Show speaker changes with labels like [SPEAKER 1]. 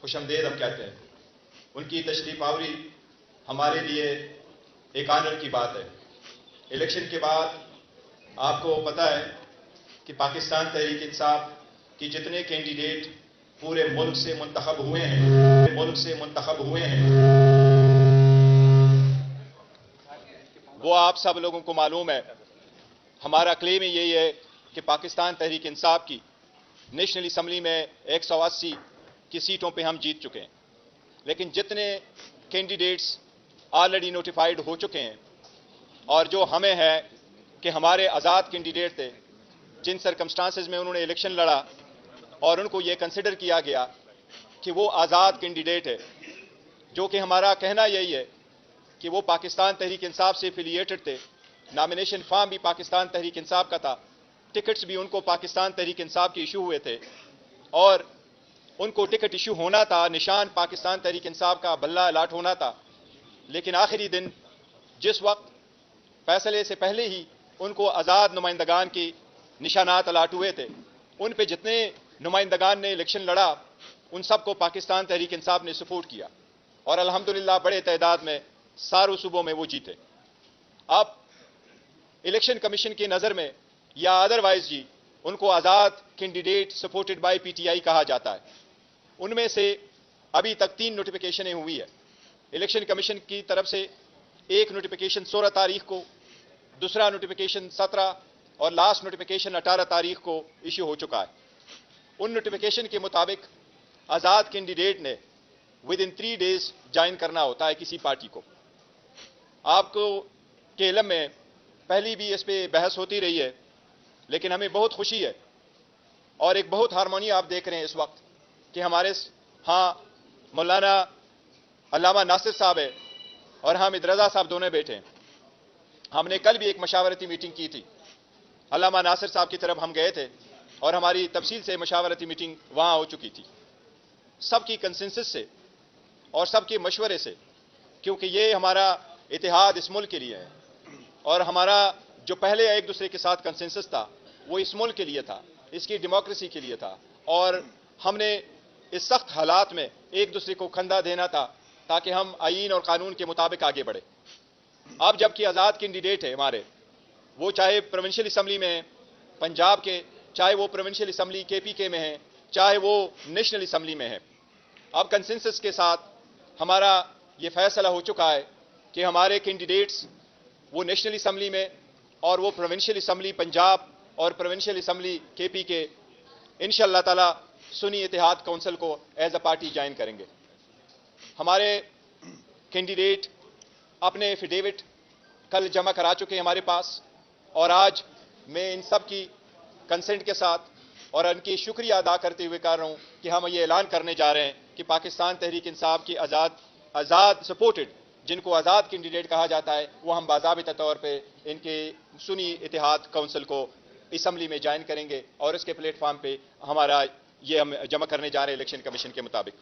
[SPEAKER 1] خوش آمدید ہم کہتے ہیں. ان کی تشریف آوری ہمارے لیے ایک آنر کی بات ہے. الیکشن کے بعد آپ کو پتہ ہے کہ پاکستان تحریک انصاف کی جتنے کینڈیڈیٹ پورے ملک سے منتخب ہوئے ہیں وہ آپ سب لوگوں کو معلوم ہے. ہمارا کلیم یہی ہے کہ پاکستان تحریک انصاف کی نیشنل اسمبلی میں 180 کی سیٹوں پہ ہم جیت چکے ہیں. لیکن جتنے کینڈیڈیٹس آلریڈی نوٹیفائیڈ ہو چکے ہیں اور جو ہمیں ہے کہ ہمارے آزاد کینڈیڈیٹ تھے جن سرکمسٹانسز میں انہوں نے الیکشن لڑا اور ان کو یہ کنسیڈر کیا گیا کہ وہ آزاد کینڈیڈیٹ ہے، جو کہ ہمارا کہنا یہی ہے کہ وہ پاکستان تحریک انصاف سے افیلیٹڈ تھے. نامینیشن فارم بھی پاکستان تحریک انصاف کا تھا، ٹکٹس بھی ان کو پاکستان تحریک انصاف کے ایشو ہوئے تھے اور ان کو ٹکٹ ایشو ہونا تھا، نشان پاکستان تحریک انصاف کا بلہ الاٹ ہونا تھا. لیکن آخری دن جس وقت فیصلے سے پہلے ہی ان کو آزاد نمائندگان کی نشانات الاٹ ہوئے تھے، ان پہ جتنے نمائندگان نے الیکشن لڑا ان سب کو پاکستان تحریک انصاف نے سپورٹ کیا اور الحمدللہ بڑے تعداد میں ساروں صوبوں میں وہ جیتے. اب الیکشن کمیشن کی نظر میں یا ادروائز جی ان کو آزاد candidate supported by P T I کہا جاتا ہے. ان میں سے ابھی تک 3 نوٹیفیکیشنیں ہوئی ہے. الیکشن کمیشن کی طرف سے ایک نوٹیفیکیشن 16 تاریخ کو، دوسرا نوٹیفیکیشن 17 اور لاسٹ نوٹیفیکیشن 18 تاریخ کو ایشو ہو چکا ہے. ان نوٹیفیکیشن کے مطابق آزاد کینڈیڈیٹ نے ود ان 3 days جوائن کرنا ہوتا ہے کسی پارٹی کو. آپ کو کے علم میں پہلی بھی اس پہ بحث ہوتی رہی ہے، لیکن ہمیں بہت خوشی ہے اور ایک بہت ہارمونی آپ دیکھ رہے ہیں اس وقت کہ ہمارے ہاں مولانا علامہ ناصر صاحب ہے اور حامد رضا صاحب دونوں بیٹھے ہیں. ہم نے کل بھی ایک مشاورتی میٹنگ کی تھی، علامہ ناصر صاحب کی طرف ہم گئے تھے اور ہماری تفصیل سے مشاورتی میٹنگ وہاں ہو چکی تھی، سب کی کنسنسس سے اور سب کے مشورے سے، کیونکہ یہ ہمارا اتحاد اس ملک کے لیے ہے اور ہمارا جو پہلے ایک دوسرے کے ساتھ کنسنسس تھا وہ اس ملک کے لیے تھا، اس کی ڈیموکریسی کے لیے تھا اور ہم نے اس سخت حالات میں ایک دوسرے کو کھندا دینا تھا تاکہ ہم آئین اور قانون کے مطابق آگے بڑھیں. اب جبکہ آزاد کینڈیڈیٹ ہے ہمارے، وہ چاہے پروونشل اسمبلی میں ہیں پنجاب کے، چاہے وہ پروونشل اسمبلی کے پی کے میں ہیں، چاہے وہ نیشنل اسمبلی میں ہیں، اب کنسنسس کے ساتھ ہمارا یہ فیصلہ ہو چکا ہے کہ ہمارے کینڈیڈیٹس وہ نیشنل اسمبلی میں اور وہ پروونشل اسمبلی پنجاب اور پروونشل اسمبلی کے پی کے انشاءاللہ تعالی سنی اتحاد کونسل کو ایز اے پارٹی جوائن کریں گے. ہمارے کینڈیڈیٹ اپنے ایفیڈیوٹ کل جمع کرا چکے ہیں ہمارے پاس اور آج میں ان سب کی کنسنٹ کے ساتھ اور ان کی شکریہ ادا کرتے ہوئے کہہ رہا ہوں کہ ہم یہ اعلان کرنے جا رہے ہیں کہ پاکستان تحریک انصاف کی آزاد سپورٹڈ جن کو آزاد کینڈیڈیٹ کہا جاتا ہے وہ ہم باضابطہ طور پہ ان کے سنی اتحاد کونسل کو اسمبلی میں جوائن کریں گے اور اس کے پلیٹ فارم پہ ہمارا یہ ہم جمع کرنے جا رہے ہیں الیکشن کمیشن کے مطابق.